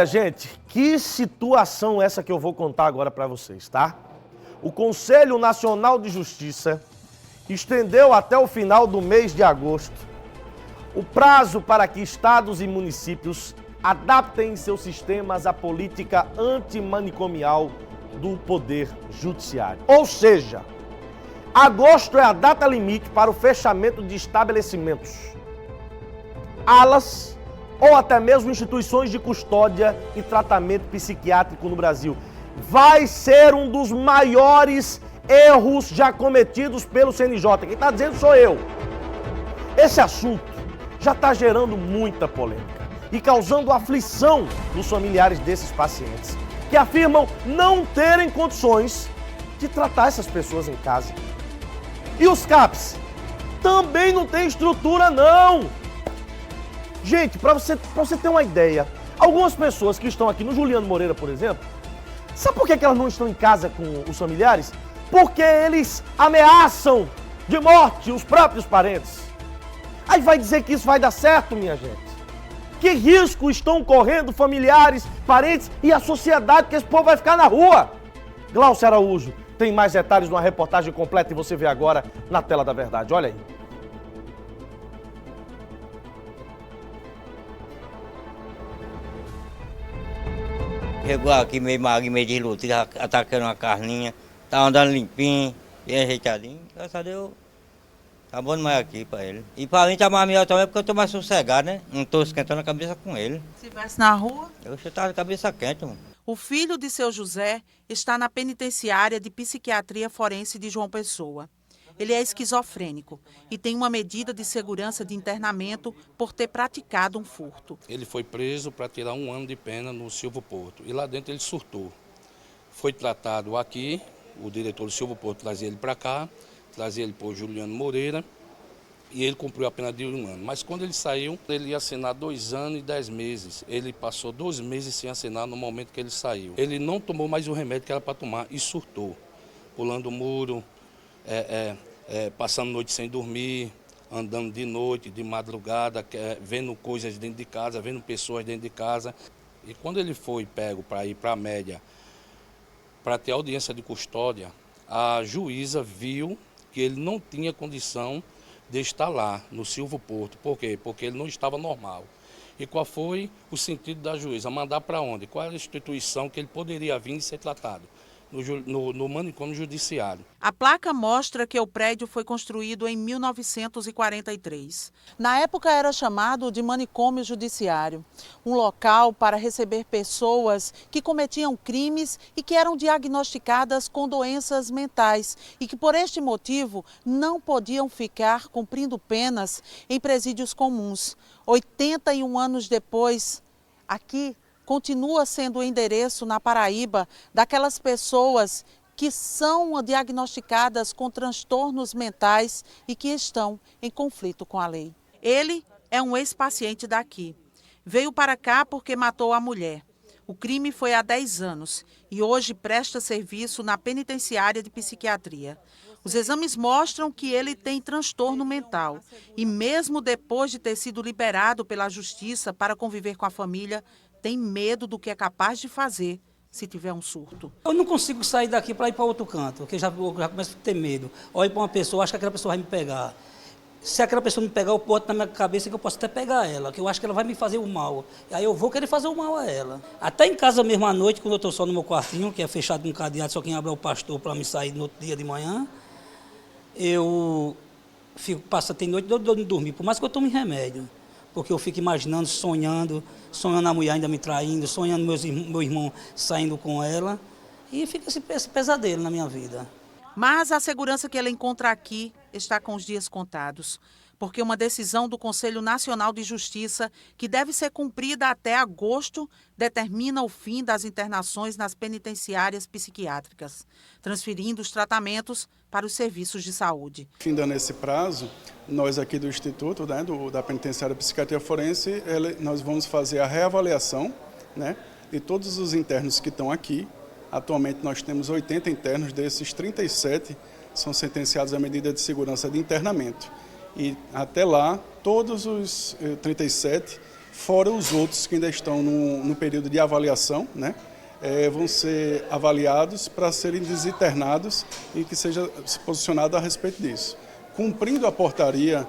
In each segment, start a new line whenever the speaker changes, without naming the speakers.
Gente, que situação essa que eu vou contar agora para vocês, tá? O Conselho Nacional de Justiça estendeu até o final do mês de agosto o prazo para que estados e municípios adaptem seus sistemas à política antimanicomial do Poder Judiciário. Ou seja, agosto é a data limite para o fechamento de estabelecimentos, alas ou até mesmo instituições de custódia e tratamento psiquiátrico no Brasil. Vai ser um dos maiores erros já cometidos pelo CNJ. Quem está dizendo sou eu. Esse assunto já está gerando muita polêmica e causando aflição nos familiares desses pacientes, que afirmam não terem condições de tratar essas pessoas em casa. E os CAPs também não tem estrutura, não. Gente, para você ter uma ideia, algumas pessoas que estão aqui no Juliano Moreira, por exemplo, sabe por que elas não estão em casa com os familiares? Porque eles ameaçam de morte os próprios parentes. Aí vai dizer que isso vai dar certo, minha gente? Que risco estão correndo familiares, parentes e a sociedade, que esse povo vai ficar na rua? Glaucio Araújo tem mais detalhes numa reportagem completa e você vê agora na tela da verdade. Olha aí.
Chegou aqui meio magro, meio desluto, atacando uma carninha, tá andando limpinho, bem ajeitadinho. Graças a Deus, tá bom demais aqui pra ele. E pra mim tá mais melhor também porque eu tô mais sossegado, né? Não tô esquentando a cabeça com ele.
Se estivesse na rua?
Eu tava de cabeça quente, mano.
O filho de seu José está na penitenciária de psiquiatria forense de João Pessoa. Ele é esquizofrênico e tem uma medida de segurança de internamento por ter praticado um furto.
Ele foi preso para tirar 1 ano de pena no Silvio Porto e lá dentro ele surtou. Foi tratado aqui, o diretor do Silvio Porto trazia ele para cá, trazia ele para o Juliano Moreira e ele cumpriu a pena de 1 ano. Mas quando ele saiu, ele ia assinar 2 anos e 10 meses. Ele passou 2 meses sem assinar no momento que ele saiu. Ele não tomou mais o remédio que era para tomar e surtou, pulando o muro, passando noite sem dormir, andando de noite, de madrugada, vendo coisas dentro de casa, vendo pessoas dentro de casa. E quando ele foi pego para ir para a média, para ter audiência de custódia, a juíza viu que ele não tinha condição de estar lá, no Silvio Porto. Por quê? Porque ele não estava normal. E qual foi o sentido da juíza? Mandar para onde? Qual era a instituição que ele poderia vir e ser tratado? No manicômio judiciário.
A placa mostra que o prédio foi construído em 1943. Na época era chamado de manicômio judiciário, um local para receber pessoas que cometiam crimes e que eram diagnosticadas com doenças mentais e que por este motivo não podiam ficar cumprindo penas em presídios comuns. 81 anos depois, aqui continua sendo o endereço na Paraíba daquelas pessoas que são diagnosticadas com transtornos mentais e que estão em conflito com a lei. Ele é um ex-paciente daqui. Veio para cá porque matou a mulher. O crime foi há 10 anos e hoje presta serviço na penitenciária de psiquiatria. Os exames mostram que ele tem transtorno mental e mesmo depois de ter sido liberado pela justiça para conviver com a família, tem medo do que é capaz de fazer se tiver um surto.
Eu não consigo sair daqui para ir para outro canto, porque eu já começo a ter medo. Olho para uma pessoa, acho que aquela pessoa vai me pegar. Se aquela pessoa me pegar, eu boto na minha cabeça que eu posso até pegar ela, que eu acho que ela vai me fazer o mal. Aí eu vou querer fazer o mal a ela. Até em casa mesmo à noite, quando eu estou só no meu quartinho, que é fechado com cadeado, só quem abre é o pastor para me sair no outro dia de manhã, eu tem noite eu não dormir, por mais que eu tome remédio. Porque eu fico imaginando, sonhando a mulher ainda me traindo, sonhando meu irmão saindo com ela. E fica esse pesadelo na minha vida.
Mas a segurança que ela encontra aqui está com os dias contados. Porque uma decisão do Conselho Nacional de Justiça, que deve ser cumprida até agosto, determina o fim das internações nas penitenciárias psiquiátricas, transferindo os tratamentos para os serviços de saúde.
Findando esse prazo, nós aqui do Instituto, né, da Penitenciária Psiquiatria Forense, nós vamos fazer a reavaliação, né, de todos os internos que estão aqui. Atualmente nós temos 80 internos, desses 37 são sentenciados à medida de segurança de internamento. E até lá, todos os 37 fora os outros que ainda estão no período de avaliação, né? Vão ser avaliados para serem desinternados e que seja posicionado a respeito disso. Cumprindo a portaria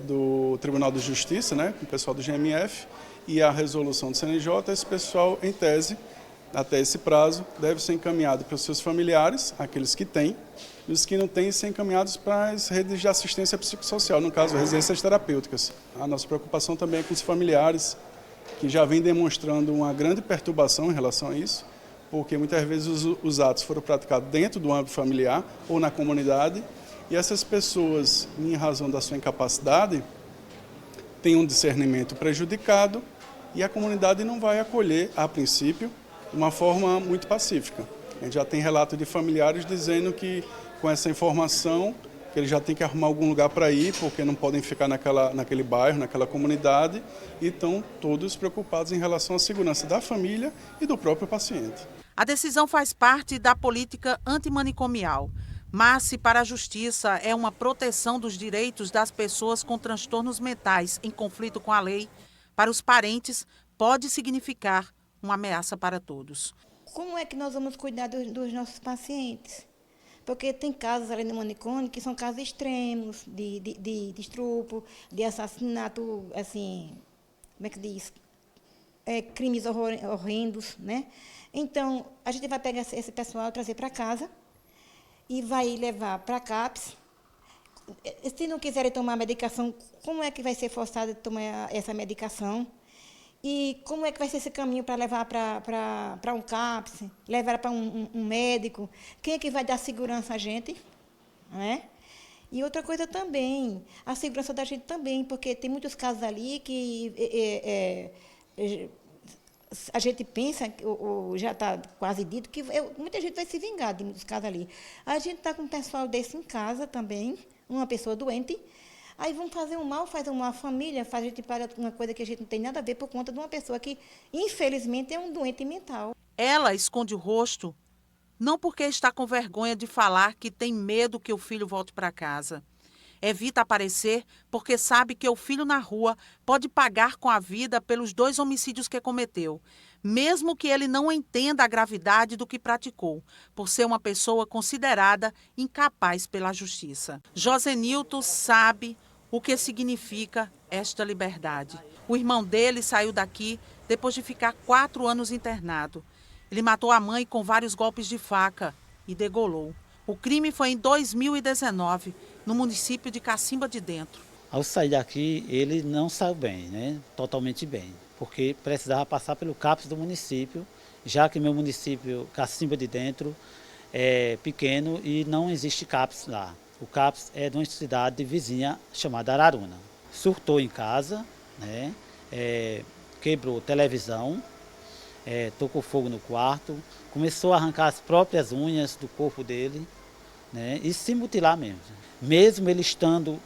do Tribunal de Justiça, né, com o pessoal do GMF, e a resolução do CNJ, esse pessoal, em tese, até esse prazo, deve ser encaminhado para os seus familiares, aqueles que têm, e os que não têm, ser encaminhados para as redes de assistência psicossocial, no caso, residências terapêuticas. A nossa preocupação também é com os familiares, que já vem demonstrando uma grande perturbação em relação a isso, porque muitas vezes os atos foram praticados dentro do âmbito familiar ou na comunidade, e essas pessoas, em razão da sua incapacidade, têm um discernimento prejudicado e a comunidade não vai acolher, a princípio, de uma forma muito pacífica. A gente já tem relato de familiares dizendo que, com essa informação, que eles já têm que arrumar algum lugar para ir, porque não podem ficar naquele bairro, naquela comunidade, e estão todos preocupados em relação à segurança da família e do próprio paciente.
A decisão faz parte da política antimanicomial, mas se para a Justiça é uma proteção dos direitos das pessoas com transtornos mentais em conflito com a lei, para os parentes pode significar uma ameaça para todos.
Como é que nós vamos cuidar dos nossos pacientes? Porque tem casos ali no manicômio que são casos extremos, de estupro, de assassinato, assim, como é que diz? Crimes horrendos, né? Então, a gente vai pegar esse pessoal, trazer para casa e vai levar para a CAPS. Se não quiserem tomar medicação, como é que vai ser forçado a tomar essa medicação? E como é que vai ser esse caminho para levar para um CAPS, levar para um médico? Quem é que vai dar segurança a gente? Né? E outra coisa também, a segurança da gente também, porque tem muitos casos ali que a gente pensa, ou já está quase dito, que muita gente vai se vingar de muitos casos ali. A gente está com um pessoal desse em casa também, uma pessoa doente, aí vão fazer um mal, faz uma família, faz a gente para uma coisa que a gente não tem nada a ver por conta de uma pessoa que, infelizmente, é um doente mental.
Ela esconde o rosto, não porque está com vergonha de falar que tem medo que o filho volte para casa. Evita aparecer porque sabe que o filho na rua pode pagar com a vida pelos 2 homicídios que cometeu, mesmo que ele não entenda a gravidade do que praticou, por ser uma pessoa considerada incapaz pela justiça. Josenilton sabe o que significa esta liberdade. O irmão dele saiu daqui depois de ficar 4 anos internado. Ele matou a mãe com vários golpes de faca e degolou. O crime foi em 2019, no município de Cacimba de Dentro.
Ao sair daqui, ele não saiu bem, né? Totalmente bem, porque precisava passar pelo CAPS do município, já que meu município, Cacimba de Dentro, é pequeno e não existe CAPS lá. O CAPS é de uma cidade vizinha chamada Araruna. Surtou em casa, né? Quebrou televisão, tocou fogo no quarto, começou a arrancar as próprias unhas do corpo dele, né? E se mutilar mesmo. Mesmo ele estando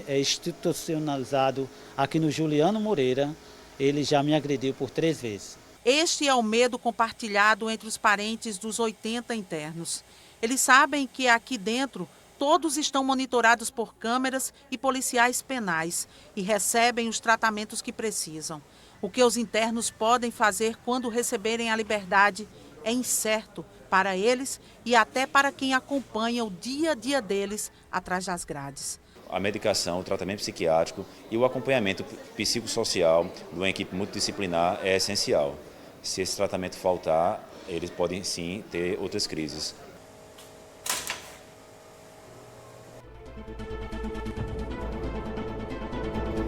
institucionalizado aqui no Juliano Moreira, ele já me agrediu por 3 vezes.
Este é o medo compartilhado entre os parentes dos 80 internos. Eles sabem que aqui dentro todos estão monitorados por câmeras e policiais penais e recebem os tratamentos que precisam. O que os internos podem fazer quando receberem a liberdade é incerto para eles e até para quem acompanha o dia a dia deles atrás das grades.
A medicação, o tratamento psiquiátrico e o acompanhamento psicossocial de uma equipe multidisciplinar é essencial. Se esse tratamento faltar, eles podem sim ter outras crises.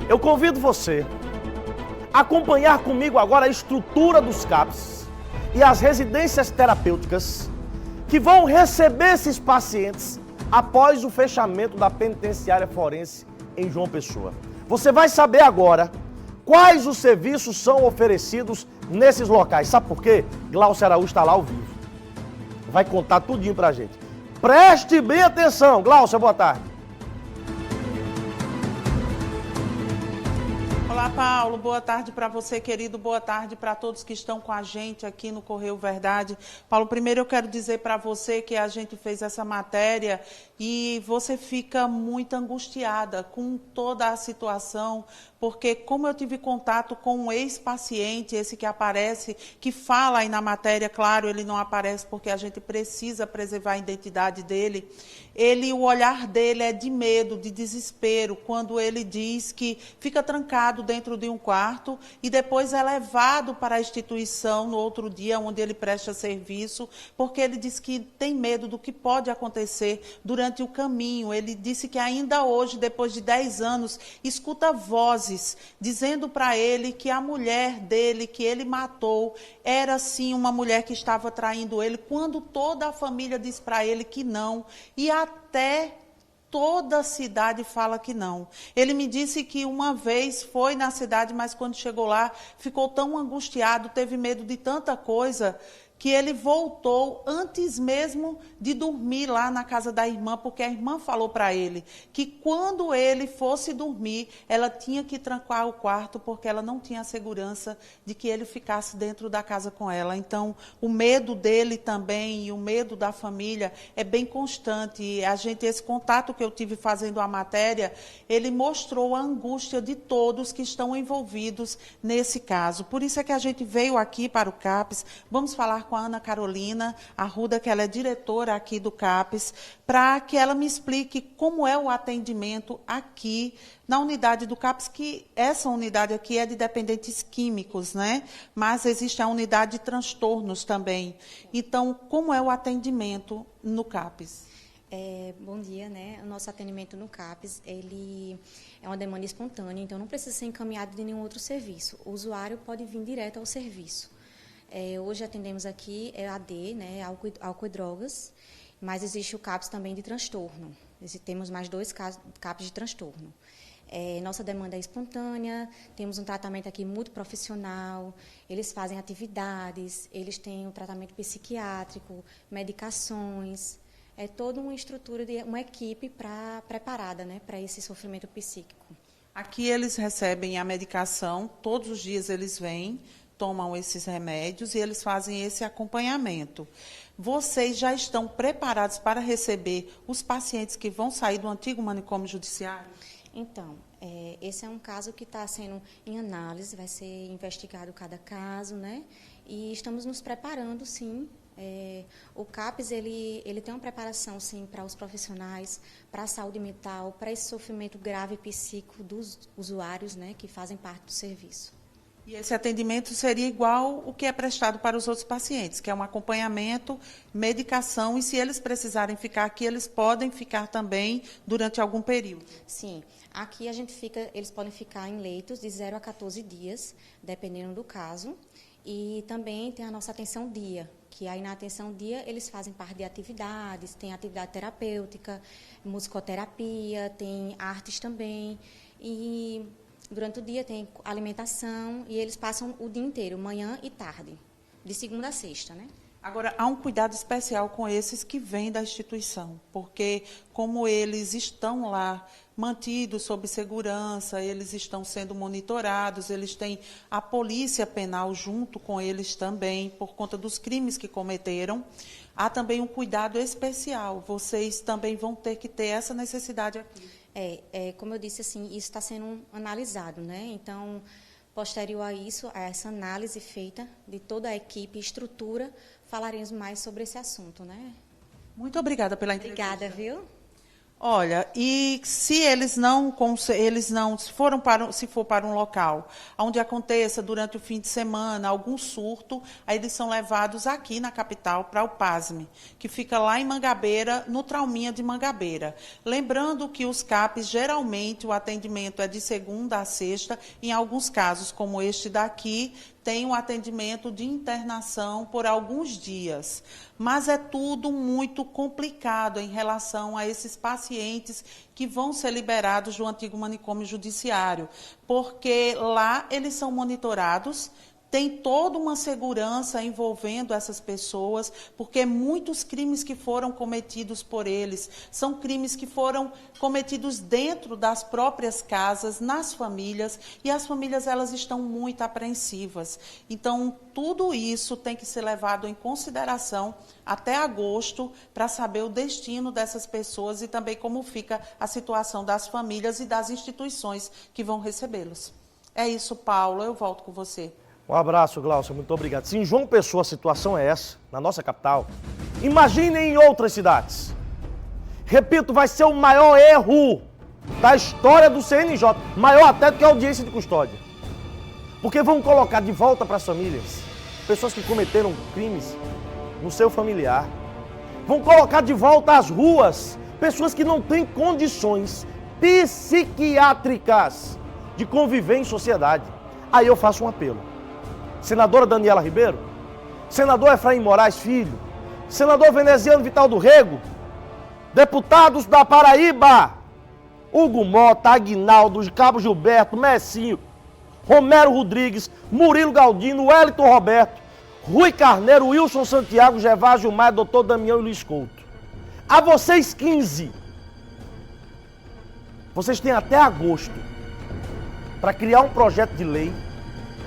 Eu convido você a acompanhar comigo agora a estrutura dos CAPS e as residências terapêuticas que vão receber esses pacientes após o fechamento da penitenciária forense em João Pessoa. Você vai saber agora quais os serviços são oferecidos nesses locais. Sabe por quê? Glaucio Araújo está lá ao vivo. Vai contar tudinho pra gente. Preste bem atenção. Glaucio, boa tarde.
Olá,
Olá, Paulo. Boa tarde para você, querido. Boa tarde para todos que estão com a gente aqui no Correio Verdade. Paulo, primeiro eu quero dizer para você que a gente fez essa matéria e você fica muito angustiada com toda a situação, porque como eu tive contato com um ex-paciente, esse que aparece, que fala aí na matéria, claro, ele não aparece porque a gente precisa preservar a identidade dele, o olhar dele é de medo, de desespero, quando ele diz que fica trancado dentro de um quarto e depois é levado para a instituição no outro dia, onde ele presta serviço, porque ele diz que tem medo do que pode acontecer durante o caminho. Ele disse que ainda hoje, depois de 10 anos, escuta vozes dizendo para ele que a mulher dele, que ele matou, era sim uma mulher que estava traindo ele, quando toda a família diz para ele que não, e até toda a cidade fala que não. Ele me disse que uma vez foi na cidade, mas quando chegou lá, ficou tão angustiado, teve medo de tanta coisa, que ele voltou antes mesmo de dormir lá na casa da irmã, porque a irmã falou para ele que quando ele fosse dormir, ela tinha que trancar o quarto, porque ela não tinha segurança de que ele ficasse dentro da casa com ela. Então, o medo dele também e o medo da família é bem constante. E esse contato que eu tive fazendo a matéria, ele mostrou a angústia de todos que estão envolvidos nesse caso. Por isso é que a gente veio aqui para o CAPES. Vamos falar com a Ana Carolina Arruda, que ela é diretora aqui do CAPES, para que ela me explique como é o atendimento aqui na unidade do CAPES, que essa unidade aqui é de dependentes químicos, né? Mas existe a unidade de transtornos também. Então, como é o atendimento no CAPES?
Bom dia, né? O nosso atendimento no CAPES, ele é uma demanda espontânea, então não precisa ser encaminhado de nenhum outro serviço. O usuário pode vir direto ao serviço. Hoje atendemos aqui AD, né, álcool e drogas, mas existe o CAPES também de transtorno. Temos mais 2 CAPES de transtorno. Nossa demanda é espontânea, temos um tratamento aqui multiprofissional, eles fazem atividades, eles têm um tratamento psiquiátrico, medicações, é toda uma estrutura, uma equipe preparada, né, para esse sofrimento psíquico.
Aqui eles recebem a medicação, todos os dias eles vêm, tomam esses remédios e eles fazem esse acompanhamento. Vocês já estão preparados para receber os pacientes que vão sair do antigo manicômio judiciário?
Então, esse é um caso que está sendo em análise, vai ser investigado cada caso, né? E estamos nos preparando, sim. O CAPES ele tem uma preparação, sim, para os profissionais, para a saúde mental, para esse sofrimento grave psíquico dos usuários, né, que fazem parte do serviço.
E esse atendimento seria igual o que é prestado para os outros pacientes, que é um acompanhamento, medicação, e se eles precisarem ficar aqui, eles podem ficar também durante algum período?
Sim, aqui eles podem ficar em leitos de 0 a 14 dias, dependendo do caso, e também tem a nossa atenção dia, que aí na atenção dia eles fazem parte de atividades, tem atividade terapêutica, musicoterapia, tem artes também, e durante o dia tem alimentação e eles passam o dia inteiro, manhã e tarde, de segunda a sexta, né?
Agora, há um cuidado especial com esses que vêm da instituição, porque como eles estão lá mantidos sob segurança, eles estão sendo monitorados, eles têm a polícia penal junto com eles também, por conta dos crimes que cometeram, há também um cuidado especial. Vocês também vão ter que ter essa necessidade aqui.
Como eu disse, assim, isso está sendo analisado, né? Então, posterior a isso, a essa análise feita de toda a equipe e estrutura, falaremos mais sobre esse assunto, né?
Muito obrigada pela entrevista.
Obrigada, viu?
Olha, e se se for para um local onde aconteça durante o fim de semana algum surto, aí eles são levados aqui na capital para o PASME, que fica lá em Mangabeira, no Trauminha de Mangabeira. Lembrando que os CAPES, geralmente, o atendimento é de segunda a sexta, em alguns casos, como este daqui, tem um atendimento de internação por alguns dias. Mas é tudo muito complicado em relação a esses pacientes que vão ser liberados do antigo manicômio judiciário, porque lá eles são monitorados, tem toda uma segurança envolvendo essas pessoas, porque muitos crimes que foram cometidos por eles são crimes que foram cometidos dentro das próprias casas, nas famílias, e as famílias elas estão muito apreensivas. Então, tudo isso tem que ser levado em consideração até agosto para saber o destino dessas pessoas e também como fica a situação das famílias e das instituições que vão recebê-los. É isso, Paulo, eu volto com você.
Um abraço, Glaucia, muito obrigado. Se em João Pessoa a situação é essa, na nossa capital, imaginem em outras cidades. Repito, vai ser o maior erro da história do CNJ, maior até do que a audiência de custódia. Porque vão colocar de volta para as famílias pessoas que cometeram crimes no seu familiar. Vão colocar de volta às ruas pessoas que não têm condições psiquiátricas de conviver em sociedade. Aí eu faço um apelo. Senadora Daniela Ribeiro, senador Efraim Moraes Filho, senador Veneziano Vital do Rego, deputados da Paraíba, Hugo Mota, Aguinaldo, Cabo Gilberto, Messinho, Romero Rodrigues, Murilo Galdino, Wellington Roberto, Rui Carneiro, Wilson Santiago, Gervásio Maia, Doutor Damião e Luiz Couto. A vocês 15, vocês têm até agosto para criar um projeto de lei,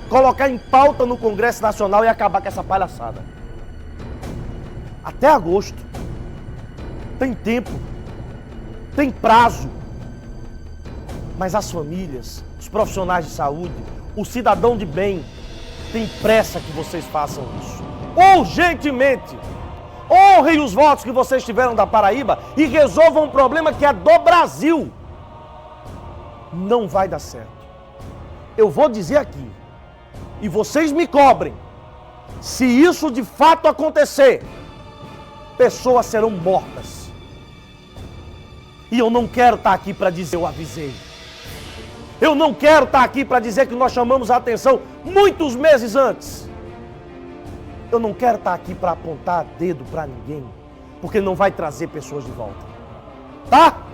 colocar em pauta no Congresso Nacional e acabar com essa palhaçada. Até agosto. Tem tempo. Tem prazo. Mas as famílias, os profissionais de saúde, o cidadão de bem, tem pressa que vocês façam isso. Urgentemente. Honrem os votos que vocês tiveram da Paraíba e resolvam um problema que é do Brasil. Não vai dar certo. Eu vou dizer aqui, e vocês me cobrem, se isso de fato acontecer, pessoas serão mortas. E eu não quero estar aqui para dizer eu avisei. Eu não quero estar aqui para dizer que nós chamamos a atenção muitos meses antes. Eu não quero estar aqui para apontar dedo para ninguém, porque não vai trazer pessoas de volta. Tá?